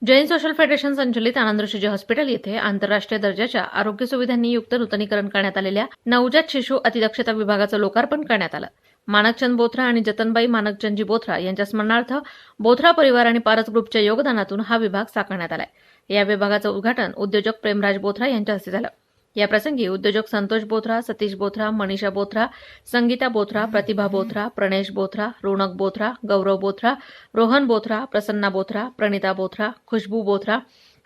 Jain social federation संचलित आनंद Rishiji hospital येथे आंतरराष्ट्रीय दर्जाच्या आरोग्य सुविधांनी युक्त नूतनीकरण करण्यात आलेल्या नवजात शिशु अतिदक्षता विभागाचं लोकार्पण करण्यात आलं। मानकचंद बोथरा आणि जतनबाई मानकचंदजी बोथरा यांच्या स्मरणार्थ बोथरा परिवार आणि पारस ग्रुपच्या योगदानातून हा विभाग साकारण्यात आलाय। या विभागाचं उद्घाटन उद्योजक प्रेमराज बोथरा यांच्या हस्ते झालं। या प्रसंगी उद्योजक संतोष बोथरा, सतीश बोथरा, मनीषा बोथरा, संगीता बोथरा, प्रतिभा बोथरा, प्रणेश बोथरा, रोनक बोथरा, गौरव बोथरा, रोहन बोथरा, प्रसन्ना बोथरा, प्रणिता बोथरा, खुशबू बोथरा,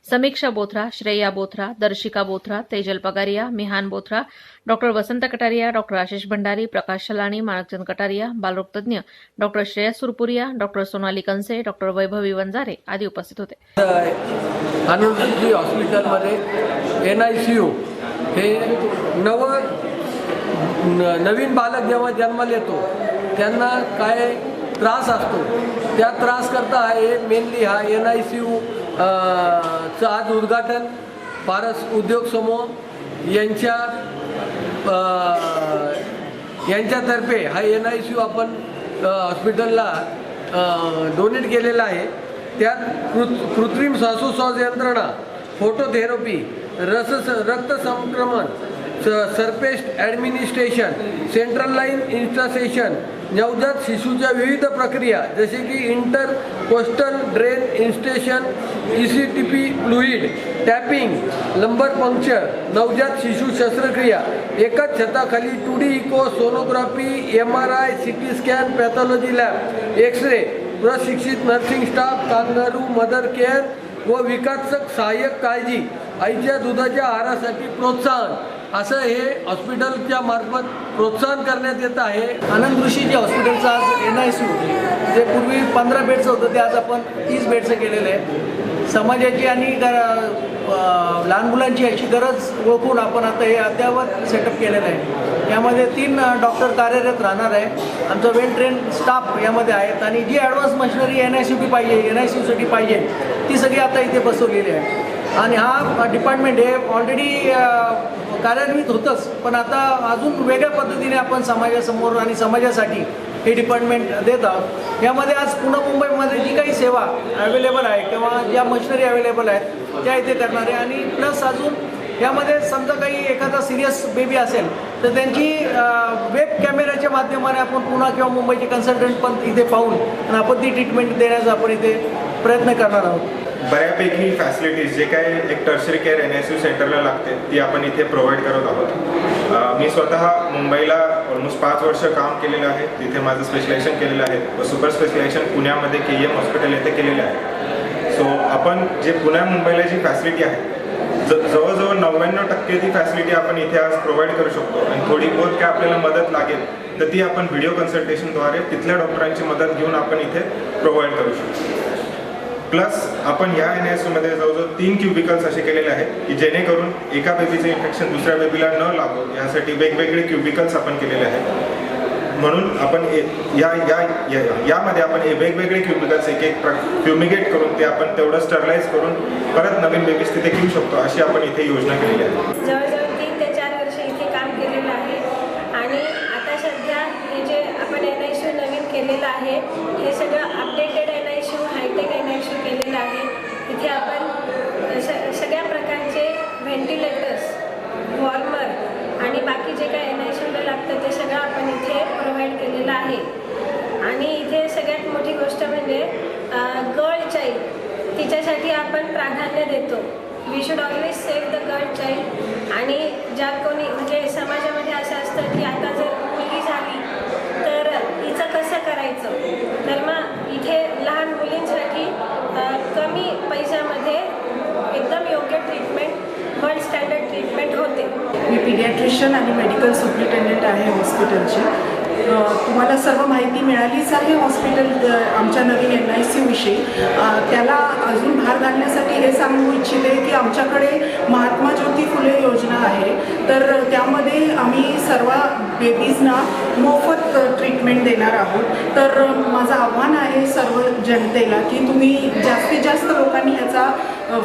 समीक्षा बोथरा, श्रेया बोथरा, दर्शिका बोथरा, तेजल पगारिया, मिहान बोथरा, डॉक्टर वसंत कटारिया, डॉक्टर आशिष भंडारी, प्रकाश शलानी, मानकचंद कटारिया, बालरोग तज्ञ doctor Shreyas सुरपुरिया, doctor Sonali कंसे, doctor Vaibhavi Wanjare आदी उपस्थित होते। आनंद ऋषी हॉस्पिटलमध्ये NICU हे नवीन बालक जेव्हा जन्माला येतो त्यांना काय त्रास असतो, त्या त्रास करता हे मेनली हा NICU चं आज उद्घाटन पारस उद्योग समूह यांच्यातर्फे हा NICU आपण हॉस्पिटलला डोनेट केलेला आहे। त्यात कृत्रिम श्वासोच्छ्वास यंत्रणा, फोटोथेरपी, रक्त संक्रमण, surface administration, central line installation, नवजात शिशूच्या विविध प्रक्रिया जसे की इंटरकोस्टल ड्रेन इन्स्टेशन, ECTP fluid, tapping, lumbar puncture, नवजात शिशू शस्त्रक्रिया एकाच छताखाली 2D echo, sonography, MRI, CT scan, pathology lab, X-ray, प्रशिक्षित nursing staff, kangaroo mother care व विकासक सहाय्यक काळजी, आईच्या दुधाच्या आहारासाठी प्रोत्साहन असं हे हॉस्पिटलच्या मार्फत प्रोत्साहन करण्यात येत आहे। आनंद ऋषीजी हॉस्पिटलचं आज NICU जे पूर्वी 15 बेडचं होतं ते आज आपण 30 बेडचं केलेलं आहे। समाजाची आणि लहान मुलांची याची गरज ओळखून आपण आता हे अद्ययावत सेटअप केलेलं आहे। यामध्ये 3 डॉक्टर कार्यरत राहणार आहे। आमचा वेल ट्रेन स्टाफ यामध्ये आहेत आणि जी ॲडव्हान्स मशिनरी NICUसाठी पाहिजे ती सगळी आता इथे बसवलेली आहे। आणि हा डिपार्टमेंट हे ऑलरेडी कार्यान्वित होतंच, पण आता अजून वेगळ्या पद्धतीने आपण समाजासमोर आणि समाजासाठी हे डिपार्टमेंट देत आहोत। यामध्ये आज पुणे मुंबईमध्ये जी काही सेवा अवेलेबल आहे किंवा ज्या मशिनरी अवेलेबल आहेत त्या इथे करणार आहे। आणि प्लस अजून यामध्ये समजा काही एखादा सिरियस बेबी असेल तर त्यांची वेब कॅमेऱ्याच्या माध्यमाने आपण पुणे किंवा मुंबईचे कन्सल्टंट पण इथे पाहून आणि आपण ती ट्रीटमेंट देण्याचा आपण इथे प्रयत्न करणार आहोत। बऱ्यापैकी फॅसिलिटीज जे काय एक टर्शरी केअर NICU सेंटरला लागते ती आपण इथे प्रोव्हाइड करत आहोत। मी स्वतः मुंबईला ऑलमोस्ट 5 वर्ष काम केलेलं आहे, तिथे माझं स्पेशलायझेशन केलेलं आहे व सुपर स्पेशलायझेशन पुण्यामध्ये KEM हॉस्पिटल येथे केलेलं आहे। सो आपण जे पुण्या मुंबईला जी फॅसिलिटी आहे जवळजवळ 99% ती फॅसिलिटी आपण इथे आज प्रोव्हाइड करू शकतो आणि थोडी बहुत काय आपल्याला मदत लागेल तर ती आपण व्हिडिओ कन्सल्टेशनद्वारे तिथल्या डॉक्टरांची मदत घेऊन आपण इथे प्रोव्हाइड करू शकतो। प्लस आपण या NICUमध्ये जवळजवळ 3 क्युबिकल्स असे केलेले आहेत की जेणेकरून एका बेबीचं इन्फेक्शन दुसऱ्या बेबीला न लागो यासाठी वेगवेगळे क्युबिकल्स आपण केलेले आहेत। म्हणून आपण यामध्ये आपण वेगवेगळे क्युबिकल्स एक फ्युमिगेट करून ते आपण तेवढं स्टरलाइज करून परत नवीन बेबीज तिथे घेऊ शकतो अशी आपण इथे योजना केलेली आहे। जवळजवळ 3 ते 4 वर्ष इथे काम केलेलं आहे आणि आता सध्या हे जे आपण NICU नवीन केलेलं आहे हे सगळं अपडेटेड NICU, हायटेक NICU केलेलं आहे। इथे आपण सगळ्या प्रकारचे व्हेंटिलेटर्स, वॉर्मर आणि बाकी जे काय NICUला लागतं ते सगळं आपण इथे प्रोव्हाइड केलेलं आहे। आणि इथे सगळ्यात मोठी गोष्ट म्हणजे गर्ल चाइल्ड, तिच्यासाठी आपण प्राधान्य देतो। We should always save the girl child. आणि ज्या कोणी म्हणजे समाजामध्ये असं असतं की आता जर मुलगी झाली तर तिचं कसं करायचं, तर मग इथे लहान मुलींसाठी कमी पैशामध्ये एकदम योग्य ट्रीटमेंट, वर्ल्ड स्टँडर्ड ट्रीटमेंट होते। मी पीडियाट्रिशियन आणि मेडिकल सुपरिटेंडेंट आहे हॉस्पिटलची। तुम्हाला सर्व माहिती मिळालीच आहे हॉस्पिटल आमच्या नवीन NICU विषयी। त्याला अजून भार घालण्यासाठी हे सांगू इच्छिते की आमच्याकडे महात्मा ज्योती फुले योजना आहे, तर त्यामध्ये आम्ही सर्व बेबीजना मोफत ट्रीटमेंट देणार आहोत। तर माझं आव्हान आहे सर्व जनतेला की तुम्ही जास्तीत जास्त लोकांनी ह्याचा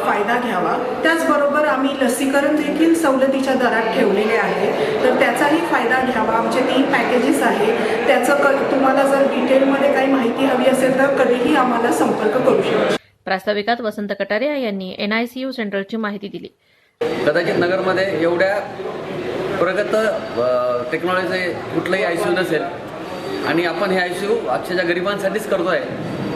फायदा घ्यावा। त्याचबरोबर आम्ही लसीकरण देखील सवलतीच्या दरात ठेवलेले आहे, तर त्याचाही फायदा घ्यावा। आमचे 3 पॅकेजेस आहे, त्याचं तुम्हाला जर डिटेलमध्ये काही माहिती हवी असेल तर कधीही आम्हाला संपर्क करू शकता। प्रास्ताविकात वसंत कटारिया यांनी NICU सेंटरची माहिती दिली. कदाचित नगरमध्ये एवढ्या प्रगत टेक्नॉलॉजीचे कुठलंही ICU नसेल आणि आपण हे ICU अक्षरशः गरिबांसाठीच करतो आहे.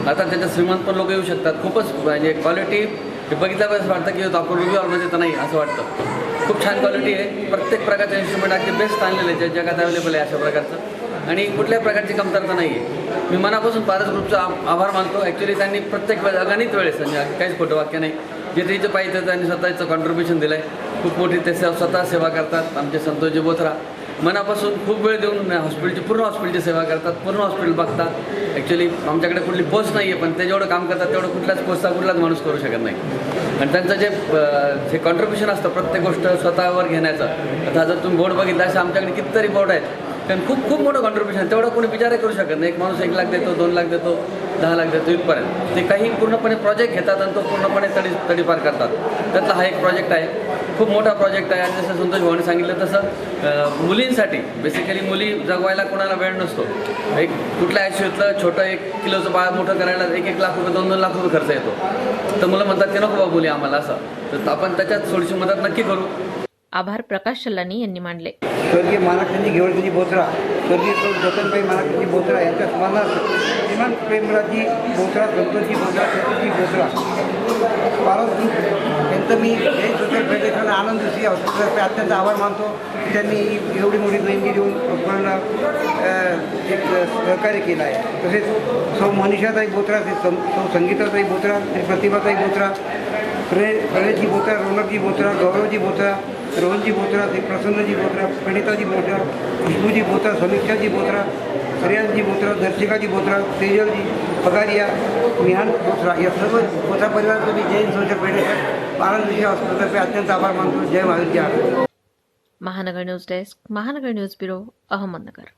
आता त्याच्यात श्रीमंत पण लोक येऊ शकतात. खूपच म्हणजे क्वालिटी हे बघितल्यावर असं वाटतं की आपण रुबी हॉलमध्ये तर नाही असं वाटतं. खूप छान क्वालिटी आहे. प्रत्येक प्रकारचं इन्स्ट्रुमेंट अगदी बेस्ट आणलेलं आहे, जे जगात अवेलेबल आहे अशा प्रकारचं, आणि कुठल्याही प्रकारची कमतरता नाही आहे. मी मनापासून पारस ग्रुपचा आभार मानतो. ॲक्च्युली त्यांनी प्रत्येक वेळेस अगणित वेळेस म्हणजे काहीच खोटं वाक्य नाही, जे तिचं पाहिजे त्यांनी स्वतःचं कॉन्ट्रीब्युशन दिलं आहे. खूप मोठी ते स्वतः सेवा करतात. आमचे संतोषजी बोथरा मनापासून खूप वेळ देऊन पूर्ण हॉस्पिटलची सेवा करतात, पूर्ण हॉस्पिटल बघतात. ॲक्च्युली आमच्याकडे कुठली पोस्ट नाही आहे, पण ते जेवढं काम करतात तेवढं कुठल्याच पोस्टचा कुठलाच माणूस करू शकत नाही. आणि त्यांचं जे कॉन्ट्रीब्युशन असतं प्रत्येक गोष्ट स्वतःवर घेण्याचं. आता जर तुम्ही बोर्ड बघितला असे आमच्याकडे कितीतरी बोर्ड आहेत, कारण खूप मोठं कॉन्ट्रीब्युशन तेवढं कोणी विचारही करू शकत नाही. एक माणूस 1 लाख देतो, 2 लाख देतो, 10 लाख देतो इथपर्यंत. ते काही पूर्णपणे प्रोजेक्ट घेतात आणि तो पूर्णपणे तडीपार करतात. त्यातला हा एक प्रोजेक्ट आहे, खूप मोठा प्रोजेक्ट आहे. आणि जसं संतोष भाऊने सांगितलं तसं मुलींसाठी बेसिकली मुली जगवायला कोणाला वेळ नसतो. एक कुठल्या ICUतलं छोटं 1 किलोचं बाळ मोठं करायला 1-1 लाख रुपये 2-2 लाख रुपये खर्च येतो. तर मुलं म्हणतात की नको बाबा मुली आम्हाला असं, तर आपण त्याच्यात थोडीशी मदत नक्की करू. आभार प्रकाश चल्लानी यांनी मांडले. स्वर्गीय मानाकचंदी घेवडजी बोथरा, स्वर्गीय जतनबाई मानाकचंदी बोथरा यांच्या स्मरणार्थ श्रीमान प्रेमराजी बोथरा, संतोषजी बोथरा, सतीजी बोथरा, पारस ग्रुप यांचं मी जैन सोशल फेडरेशन आनंद श्री हॉस्पिटलतर्फे अत्यंत आभार मानतो. त्यांनी एवढी मोठी देणगी देऊन लोकांना एक सहकार्य केलं आहे. तसेच सौ मनीषाताई बोथरा, सौ संगीताताई बोथरा, श्री प्रतिभाताई बोथरा, प्रणयजी बोथरा, रौनकजी बोथरा, गौरवजी बोथरा, रोहनजी बोथरा, श्री प्रसन्नजी बोथरा, प्रणिताजी बोथरा, खुशबूजी बोथरा, समीक्षाजी बोथरा, श्रेयांजी बोथरा, दर्शिकाजी बोथरा, तेजलजी पगारिया, मिहान बोथरा या सर्व बोथरा परिवाराचं मी जैन सोशल फेडरेशन आनंद विषय हॉस्पिटलतर्फे अत्यंत आभार मानतो. जय महावीर. महानगर न्यूज डेस्क, महानगर न्यूज ब्युरो, अहमदनगर.